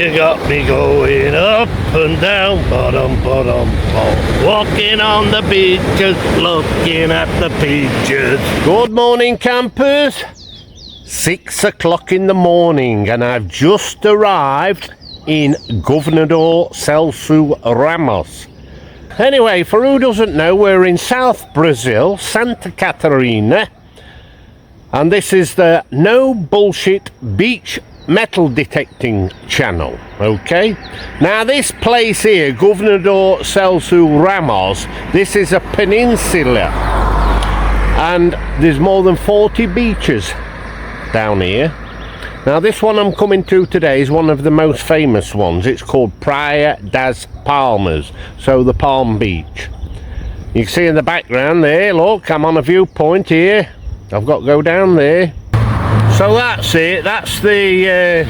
You got me going up and down, bottom, bottom, bottom. Walking on the beaches, looking at the peaches. Good morning, campers. 6 o'clock in the morning, and I've just arrived in Governador Celso Ramos. Anyway, for who doesn't know, we're in South Brazil, Santa Catarina, and this is the No Bullshit Beach Metal Detecting channel. Okay, now this place here, Governador Celso Ramos, this is a peninsula, and there's more than 40 beaches down here. Now this one I'm coming to today is one of the most famous ones. It's called Praia das Palmas, so the Palm Beach. You can see in the background there, look, I'm on a viewpoint here. I've got to go down there. So that's it, that's the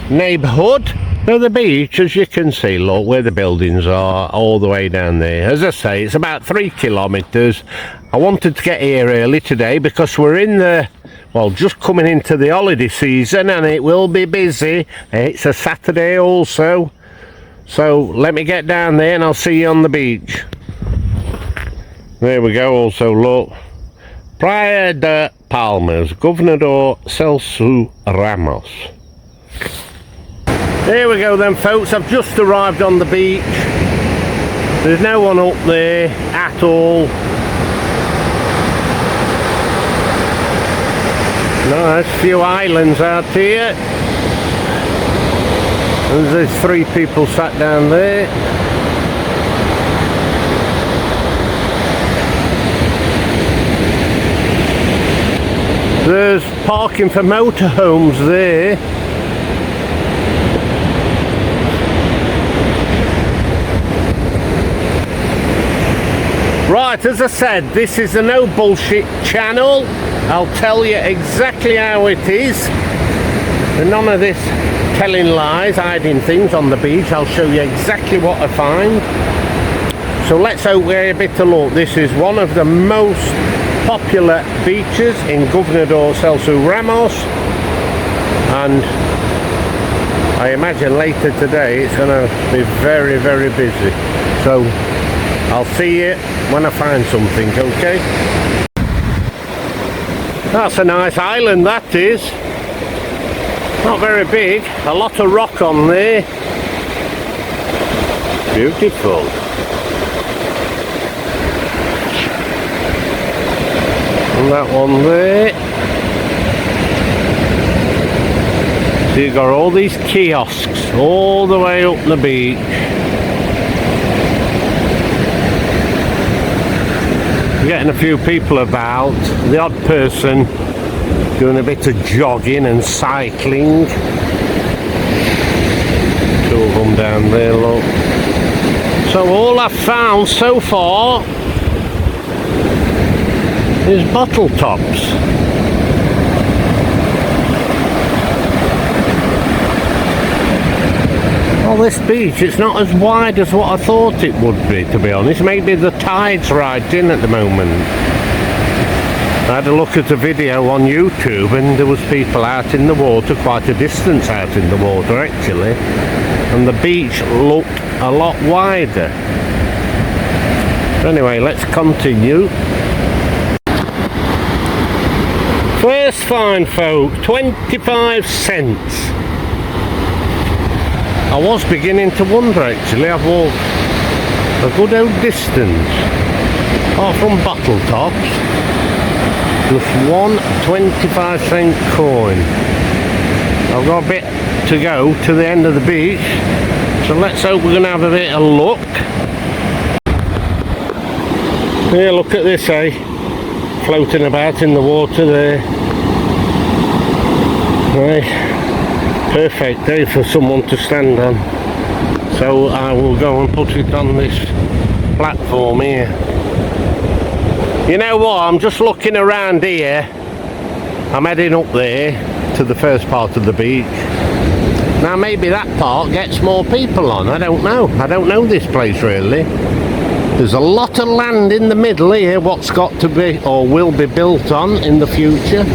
neighbourhood. So the beach, as you can see, look where the buildings are, all the way down there. As I say, it's about 3 kilometres. I wanted to get here early today because we're in the, well, just coming into the holiday season, and it will be busy. It's a Saturday also. So let me get down there and I'll see you on the beach. There we go, also look. Praia de Palmas, Governador Celso Ramos. There we go then, folks. I've just arrived on the beach. There's no one up there at all. No, there's a few islands out here. And there's 3 people sat down there. There's parking for motorhomes there. Right, as I said, this is a no bullshit channel. I'll tell you exactly how it is. And none of this telling lies, hiding things on the beach. I'll show you exactly what I find. So let's hope we're a bit of luck. This is one of the most popular beaches in Governador Celso Ramos, and I imagine later today it's going to be very, very busy. So I'll see you when I find something, okay? That's a nice island, that is. Not very big, a lot of rock on there. Beautiful. And that one there. So you've got all these kiosks all the way up the beach. You're getting a few people about, the odd person doing a bit of jogging and cycling. 2 of them down there, look. So all I've found so far is bottle tops. Well, this beach, it's not as wide as what I thought it would be, to be honest. Maybe the tide's right in at the moment. I had a look at a video on YouTube, and there was people out in the water, quite a distance out in the water actually, and the beach looked a lot wider. Anyway, let's continue. First find, folks, 25 cents. I was beginning to wonder actually. I've walked a good old distance, apart from bottle tops, just one 25 cent coin. I've got a bit to go to the end of the beach, so let's hope we're going to have a bit of luck. Here, look at this, eh? Floating about in the water there. Right. Perfect day for someone to stand on. So I will go and put it on this platform here. You know what, I'm just looking around here. I'm heading up there to the first part of the beach. Now maybe that part gets more people on, I don't know. I don't know this place really. There's a lot of land in the middle here, what's got to be or will be built on in the future.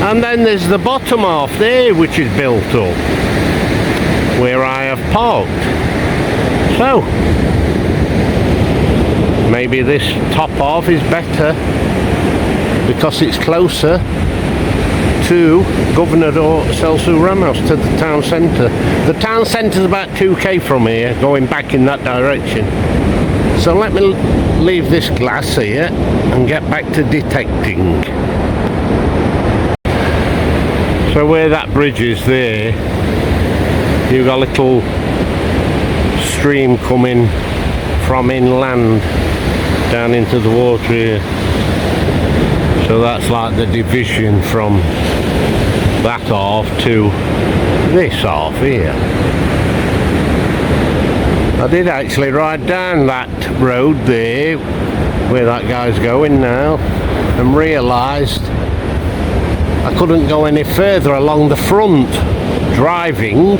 And then there's the bottom half there which is built up. parked. So maybe this top half is better because it's closer to Governador Celso Ramos, to the town centre. The town centre is about 2k from here, going back in that direction. So let me leave this glass here and get back to detecting. So where that bridge is there, you've got a little stream coming from inland down into the water here. So that's like the division from that half to this half here. I did actually ride down that road there where that guy's going now and realised I couldn't go any further along the front driving,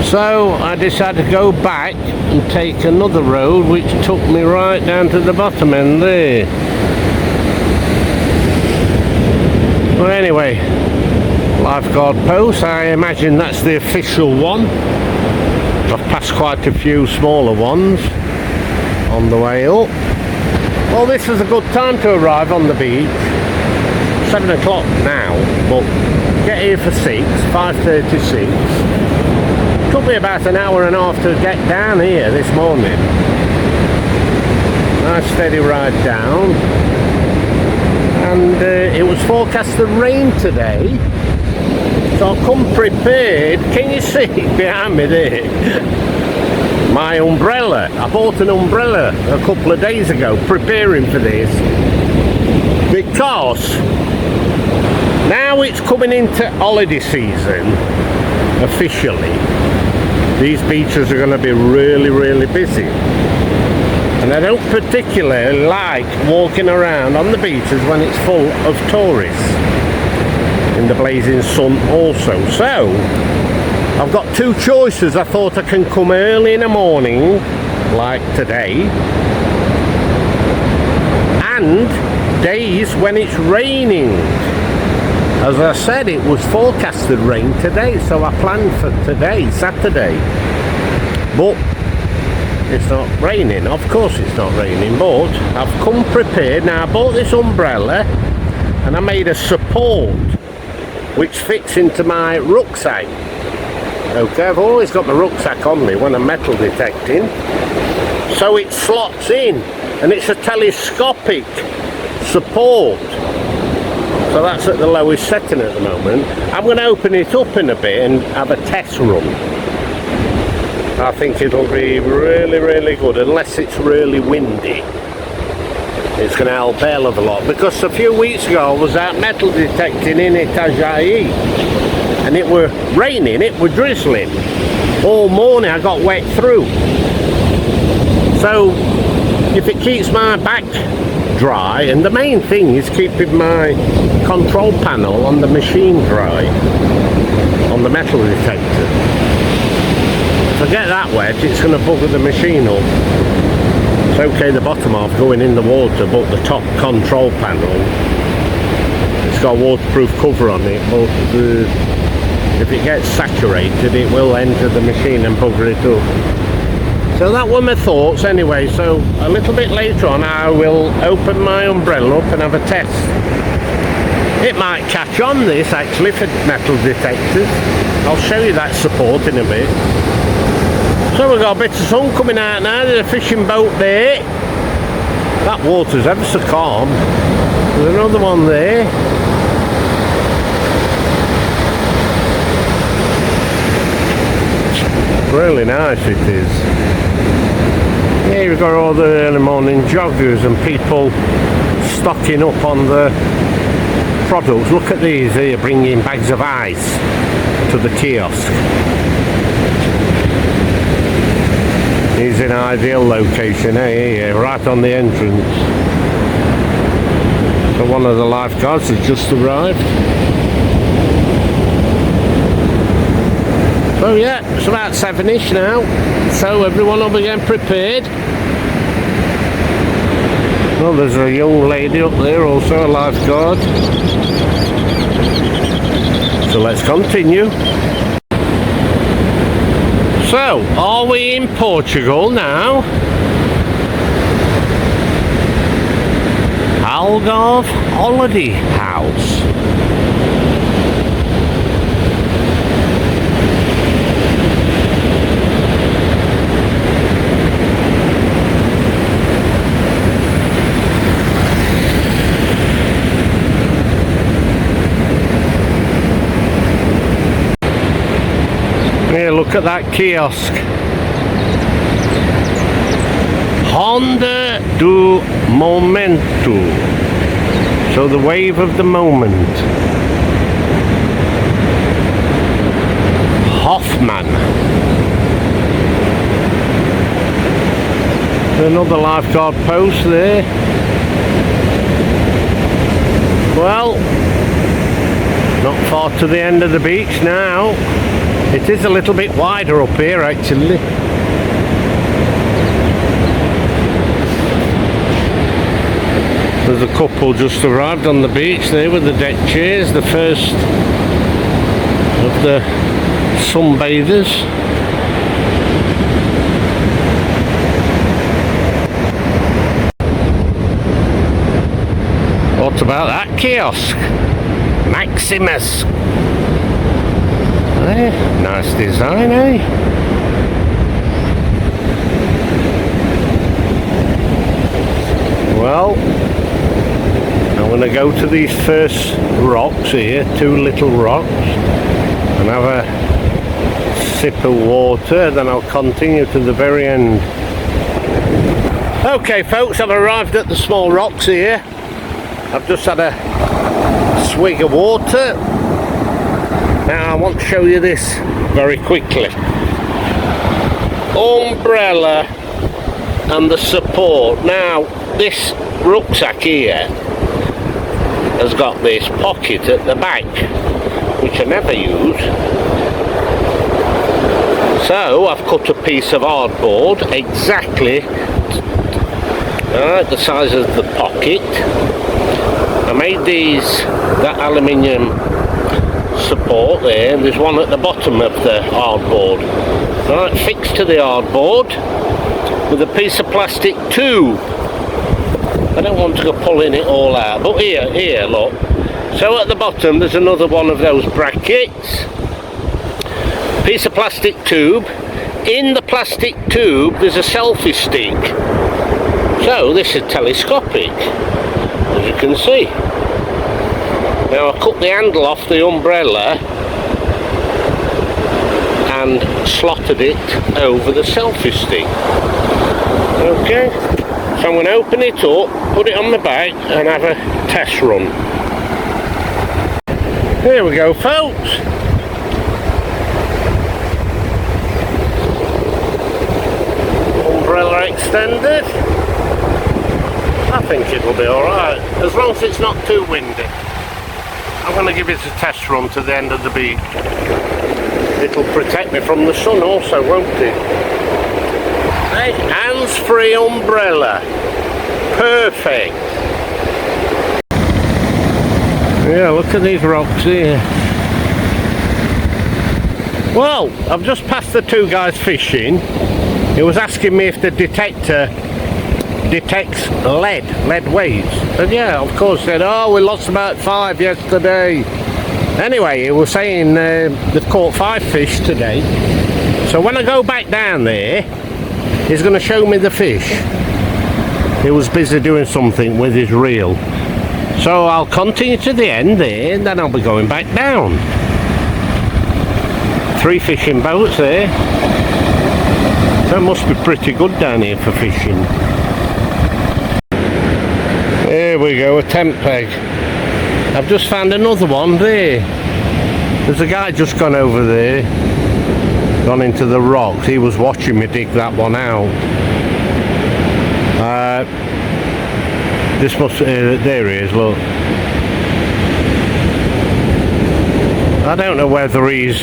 so I decided to go back and take another road which took me right down to the bottom end there. Well, anyway, lifeguard post, I imagine that's the official one. I've passed quite a few smaller ones on the way up. Well, this is a good time to arrive on the beach. 7 o'clock now, but get here for 5:36. Took me about an hour and a half to get down here this morning. Nice steady ride down. And it was forecast to rain today, so I've come prepared. Can you see behind me there? My umbrella. I bought an umbrella a couple of days ago, preparing for this, because now it's coming into holiday season officially. These beaches are going to be really, really busy. And I don't particularly like walking around on the beaches when it's full of tourists in the blazing sun also. So I've got two choices. I thought I can come early in the morning like today, and days when it's raining. As I said, it was forecasted rain today, so I planned for today, Saturday, but it's not raining. Of course it's not raining, but I've come prepared. Now I bought this umbrella and I made a support which fits into my rucksack. Okay, I've always got my rucksack on me when I'm metal detecting, so it slots in, and it's a telescopic support. So that's at the lowest setting at the moment. I'm going to open it up in a bit and have a test run. I think it'll be really, really good, unless it's really windy. It's going to help a hell of a lot, because a few weeks ago I was out metal detecting in Itajaí and it were raining, it were drizzling. All morning I got wet through. So if it keeps my back dry, and the main thing is keeping my control panel on the machine dry, on the metal detector. If I get that wet, it's going to bugger the machine up. It's okay the bottom half going in the water, but the top control panel, it's got a waterproof cover on it, but if it gets saturated it will enter the machine and bugger it up. So that were my thoughts anyway. So a little bit later on I will open my umbrella up and have a test. It might catch on this actually for metal detectors. I'll show you that support in a bit. So we've got a bit of sun coming out now. There's a fishing boat there. That water's ever so calm. There's another one there. Really nice it is. Here we've got all the early morning joggers and people stocking up on the products. Look at these here, bringing bags of ice to the kiosk. He's in an ideal location, here, right on the entrance. So one of the lifeguards has just arrived. So yeah, it's about 7ish now, so everyone will be getting prepared. Well, there's a young lady up there, also a lifeguard. So let's continue. So, are we in Portugal now? Algarve Holiday House. Here, look at that kiosk. Honda do Momento. So the wave of the moment. Hoffman. Another lifeguard post there. Well, not far to the end of the beach now. It is a little bit wider up here actually. There's a couple just arrived on the beach there with the deck chairs, the first of the sunbathers. What about that kiosk? Maximus. Nice design, eh? Well, I'm going to go to these first rocks here, two little rocks, and have a sip of water, then I'll continue to the very end. Okay folks, I've arrived at the small rocks here. I've just had a swig of water. Now I want to show you this very quickly. Umbrella and the support. Now this rucksack here has got this pocket at the back, which I never use. So I've cut a piece of hardboard exactly the size of the pocket. I made that aluminium support there, and there's one at the bottom of the hardboard. Right, fixed to the hardboard with a piece of plastic tube. I don't want to go pulling it all out, but here, look. So at the bottom there's another one of those brackets. Piece of plastic tube. In the plastic tube there's a selfie stick. So this is telescopic, as you can see. Now I cut the handle off the umbrella and slotted it over the selfie stick. Okay, so I'm going to open it up, put it on my bag and have a test run. Here we go folks. Umbrella extended. I think it'll be alright, as long as it's not too windy. I'm going to give it a test run to the end of the beach. It'll protect me from the sun also, won't it? Hey, hands-free umbrella. Perfect. Yeah, look at these rocks here. Well, I've just passed the two guys fishing. He was asking me if the detector detects lead weights. And yeah, of course, said, oh, we lost about 5 yesterday. Anyway, he was saying they've caught 5 fish today. So when I go back down there, he's going to show me the fish. He was busy doing something with his reel. So I'll continue to the end there, and then I'll be going back down. 3 fishing boats there. That must be pretty good down here for fishing. Here we go, a tent peg. I've just found another one there. There's a guy just gone over there, gone into the rocks. He was watching me dig that one out. This must, there he is, look. I don't know whether he's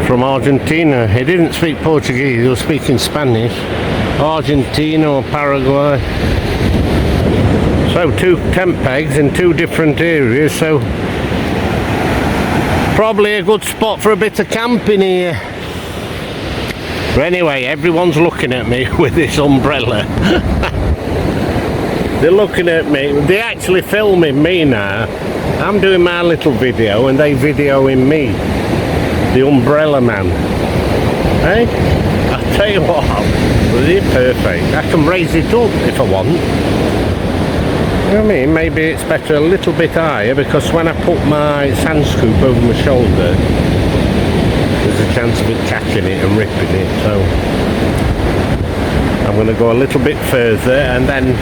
from Argentina. He didn't speak Portuguese, he was speaking Spanish. Argentina or Paraguay. So 2 tent pegs in 2 different areas, so probably a good spot for a bit of camping here. But anyway, everyone's looking at me with this umbrella. They're looking at me. They're actually filming me now. I'm doing my little video and they videoing me. The umbrella man. Hey? I'll tell you what, they're perfect. I can raise it up if I want. You know what I mean? Maybe it's better a little bit higher, because when I put my sand scoop over my shoulder, there's a chance of it catching it and ripping it. So I'm going to go a little bit further and then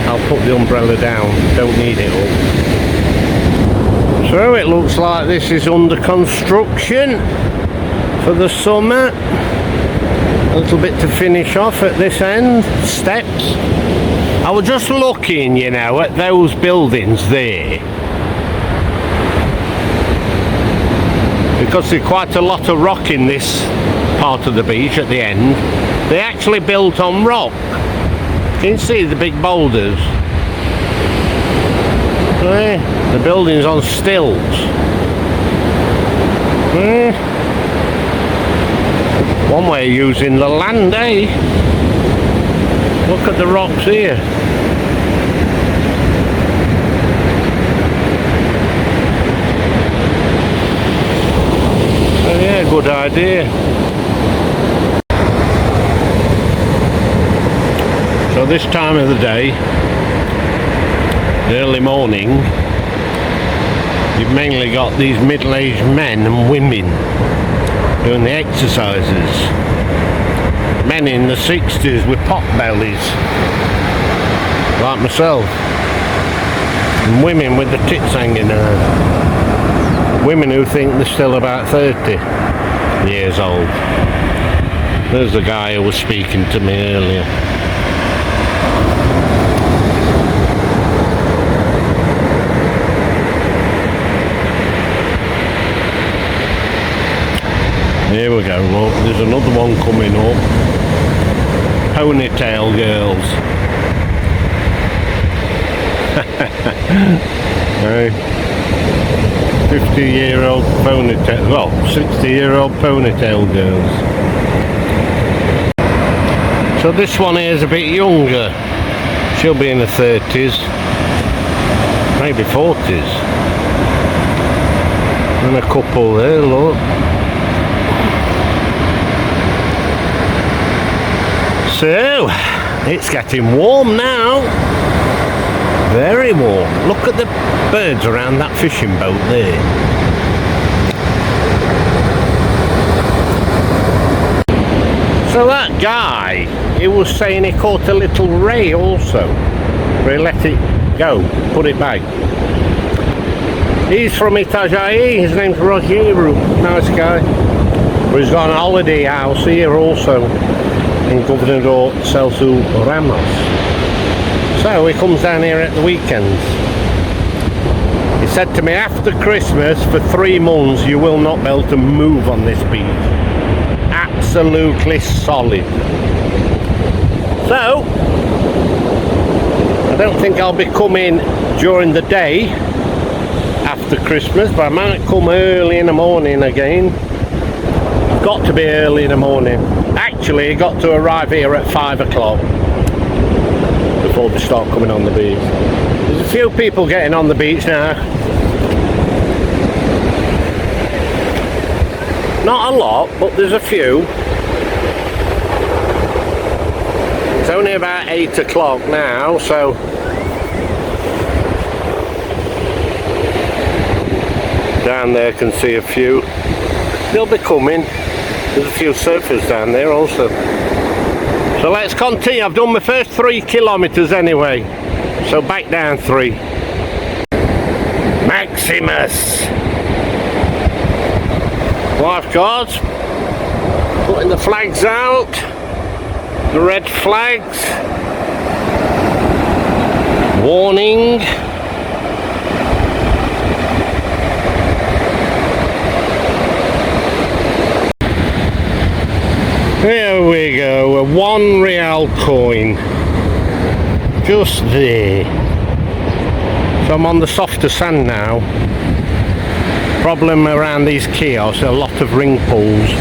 I'll put the umbrella down. Don't need it up. So it looks like this is under construction for the summer. A little bit to finish off at this end, steps. I was just looking, you know, at those buildings there, because there's quite a lot of rock in this part of the beach at the end. They actually built on rock. Can you see the big boulders? There, the building's on stilts. There. One way of using the land, eh? Look at the rocks here. So yeah, good idea. So this time of the day, early morning, you've mainly got these middle-aged men and women doing the exercises. Men in the 60s with pot bellies, like myself, and women with the tits hanging around. Women who think they're still about 30 years old. There's the guy who was speaking to me earlier. Here we go, look, there's another one coming up. Ponytail girls. Hey, 50-year-old ponytail, well, 60-year-old ponytail girls. So this one here is a bit younger. She'll be in her 30s, maybe 40s. And a couple there, look. So, it's getting warm now. Very warm. Look at the birds around that fishing boat there. So that guy, he was saying he caught a little ray also. But he let it go, put it back. He's from Itajaí, his name's Rogério, nice guy. But he's got an holiday house here also, in Governador Celso Ramos. So he comes down here at the weekends. He said to me, after Christmas for 3 months you will not be able to move on this beach. Absolutely solid. So I don't think I'll be coming during the day after Christmas, but I might come early in the morning again. Got to be early in the morning. Actually, got to arrive here at 5 o'clock before they start coming on the beach. There's a few people getting on the beach now. Not a lot, but there's a few. It's only about 8 o'clock now, so down there can see a few. They'll be coming. There's a few surfers down there also. So let's continue. I've done my first 3 kilometers anyway. So back down 3. Maximus. Lifeguards. Putting the flags out. The red flags. Warning. There we go, a 1 real coin, just there. So I'm on the softer sand now, problem around these kiosks, a lot of ring pulls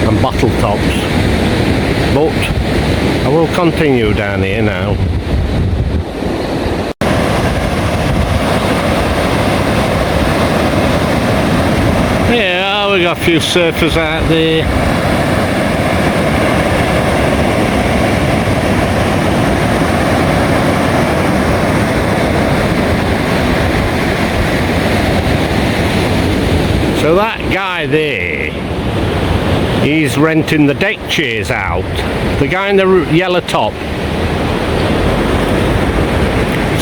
and bottle tops. But I will continue down here now. Yeah, we got a few surfers out there. So that guy there, he's renting the deck chairs out. The guy in the yellow top.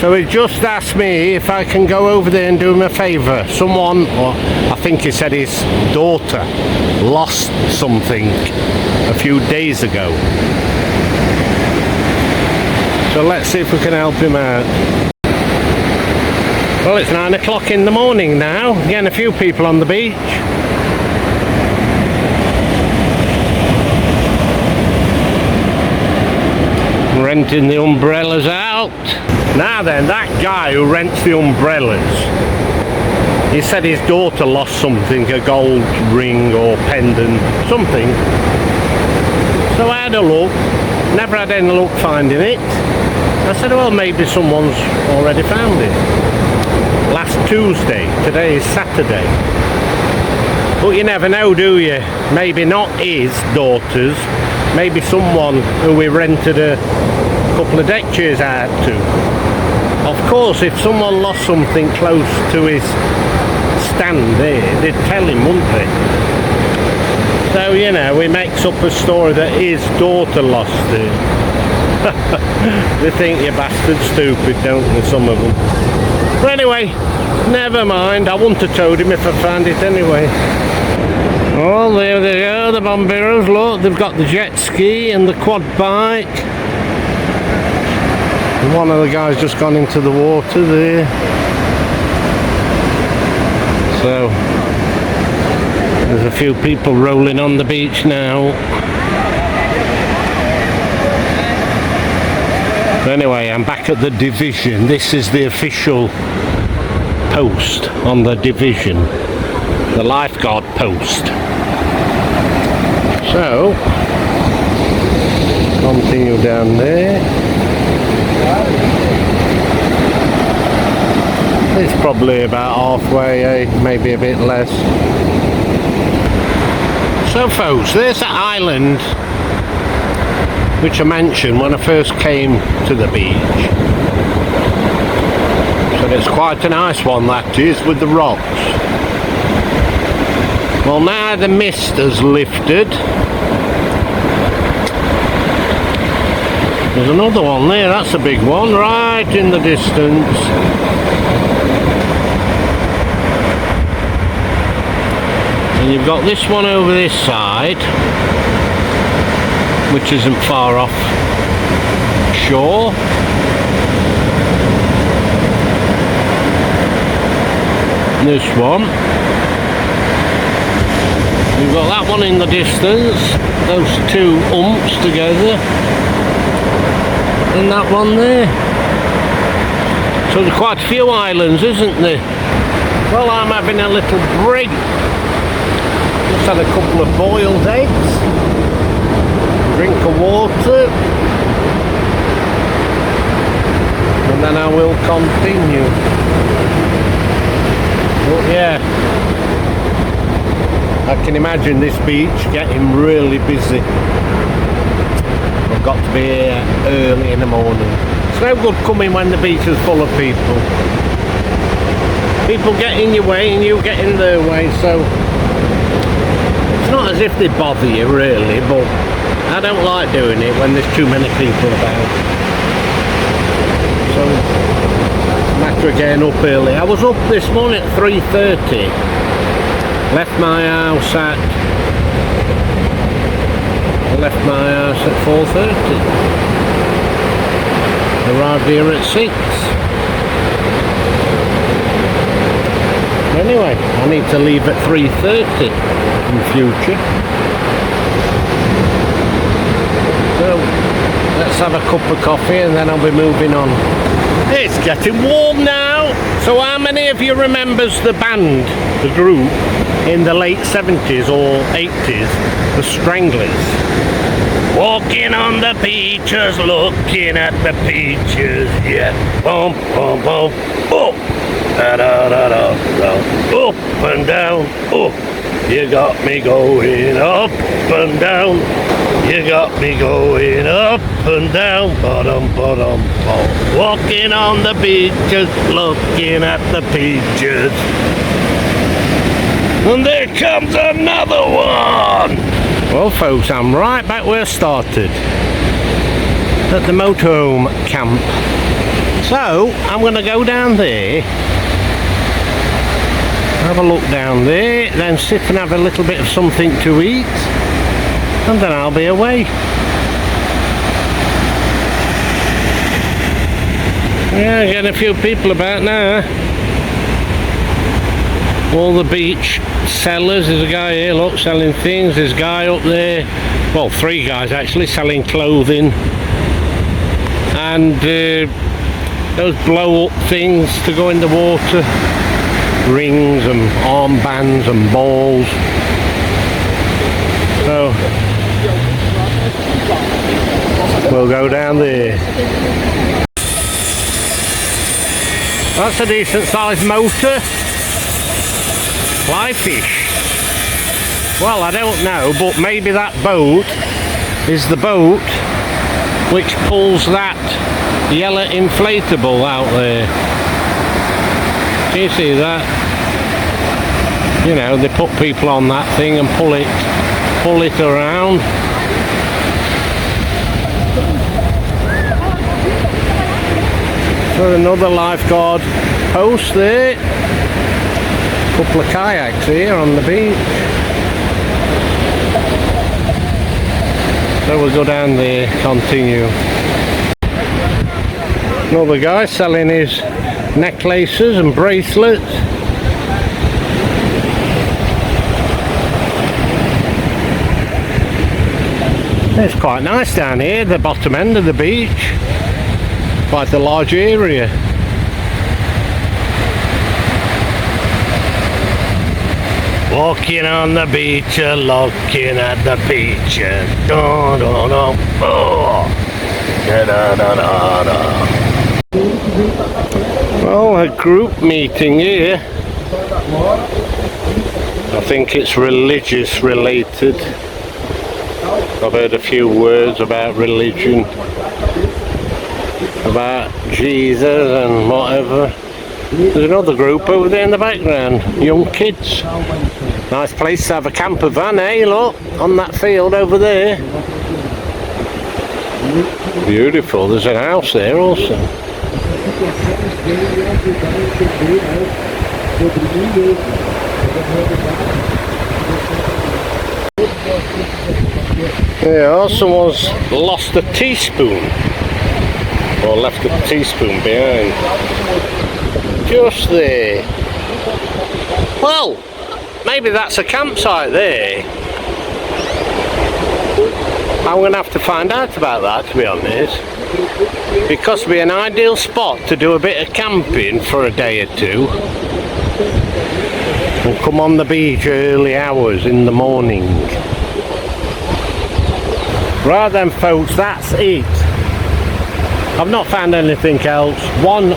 So he just asked me if I can go over there and do him a favour. Someone, or I think he said his daughter, lost something a few days ago. So let's see if we can help him out. Well, it's 9 o'clock in the morning now. Getting a few people on the beach. Renting the umbrellas out. Now then, that guy who rents the umbrellas, he said his daughter lost something, a gold ring or pendant, something. So I had a look, never had any luck finding it. I said, well, maybe someone's already found it. Last Tuesday, today is Saturday. But you never know, do you? Maybe not his daughter's, maybe someone who we rented a couple of deck chairs out to. Of course, if someone lost something close to his stand there, they'd tell him, wouldn't they? So, you know, he makes up a story that his daughter lost it. They think you're bastard stupid, don't they, some of them? But anyway, never mind. I wouldn't have told him if I found it anyway. Oh, there they go, the Bomberos. Look, they've got the jet ski and the quad bike. And one of the guys just gone into the water there. So, there's a few people rolling on the beach now. Anyway, I'm back at the division. This is the official post on the division, the lifeguard post. So, continue down there. It's probably about halfway, maybe a bit less. So folks, there's the island which I mentioned when I first came to the beach. So it's quite a nice one, that is, with the rocks. Well, now the mist has lifted. There's another one there, that's a big one, right in the distance. And you've got this one over this side, which isn't far off shore. This one. You've got that one in the distance, those two umps together, and that one there. So there's quite a few islands, isn't there? Well, I'm having a little break. Just had a couple of boiled eggs, drink of water, and then I will continue. But yeah, I can imagine this beach getting really busy. I've got to be here early in the morning. It's no good coming when the beach is full of people. People get in your way and you get in their way, so it's not as if they bother you really, but I don't like doing it when there's too many people about. So, matter of getting up early. I was up this morning at 3:30. Left my house at 4:30. Arrived here at 6. Anyway, I need to leave at 3:30 in future. So, let's have a cup of coffee and then I'll be moving on. It's getting warm now. So how many of you remembers the band, the group, in the late 70s or 80s, the Stranglers? Walking on the beaches, looking at the peaches, yeah. Boom, boom, boom, oh, da da da da da, up and down, oh. You got me going up and down. You got me going up and down. Bottom, bottom, bottom. Walking on the beaches, looking at the peaches. And there comes another one. Well, folks, I'm right back where I started, at the motorhome camp. So I'm going to go down there, have a look down there, then sit and have a little bit of something to eat, and then I'll be away. Yeah, getting a few people about now. All the beach sellers. There's a guy here, look, selling things. There's a guy up there, well, 3 guys actually, selling clothing. And those blow up things to go in the water. Rings and armbands and balls. So we'll go down there. That's a decent sized motor. Fly fish. Well, I don't know, but maybe that boat is the boat which pulls that yellow inflatable out there. Can you see that? You know, they put people on that thing and pull it around. So another lifeguard post there. Couple of kayaks here on the beach. So we'll go down there, continue. Another guy selling his necklaces and bracelets. It's quite nice down here, the bottom end of the beach. Quite a large area. Walking on the beach, looking at the peaches. Da, da, da, oh. Da, da, da, da, da. Well, a group meeting here. I think it's religious related. I've heard a few words about religion, about Jesus and whatever. There's another group over there in the background, young kids. Nice place to have a camper van, eh? Look, on that field over there. Beautiful, there's a house there also. Yeah, someone's lost a teaspoon, or left a teaspoon behind. Just there. Well, maybe that's a campsite there. I'm going to have to find out about that, to be honest. Because it'd be an ideal spot to do a bit of camping for a day or two. And come on the beach early hours in the morning. Right then, folks, that's it. I've not found anything else. £1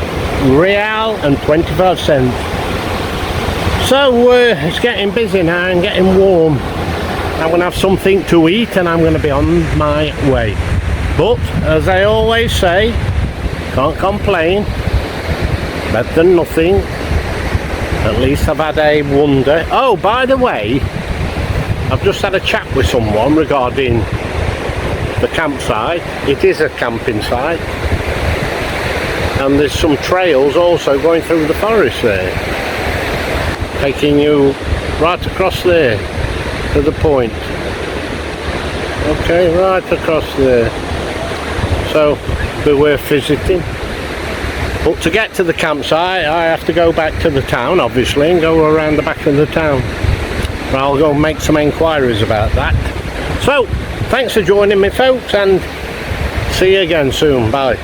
and 25 cents. So it's getting busy now and getting warm. I'm going to have something to eat and I'm going to be on my way. But as I always say, can't complain. Better than nothing. At least I've had a wonder. Oh, by the way, I've just had a chat with someone regarding the campsite. It is a camping site. And there's some trails also going through the forest there, taking you right across there to the point. Okay, right across there. So, be worth visiting. But to get to the campsite, I have to go back to the town, obviously, and go around the back of the town. But I'll go and make some enquiries about that. So, thanks for joining me, folks, and see you again soon. Bye.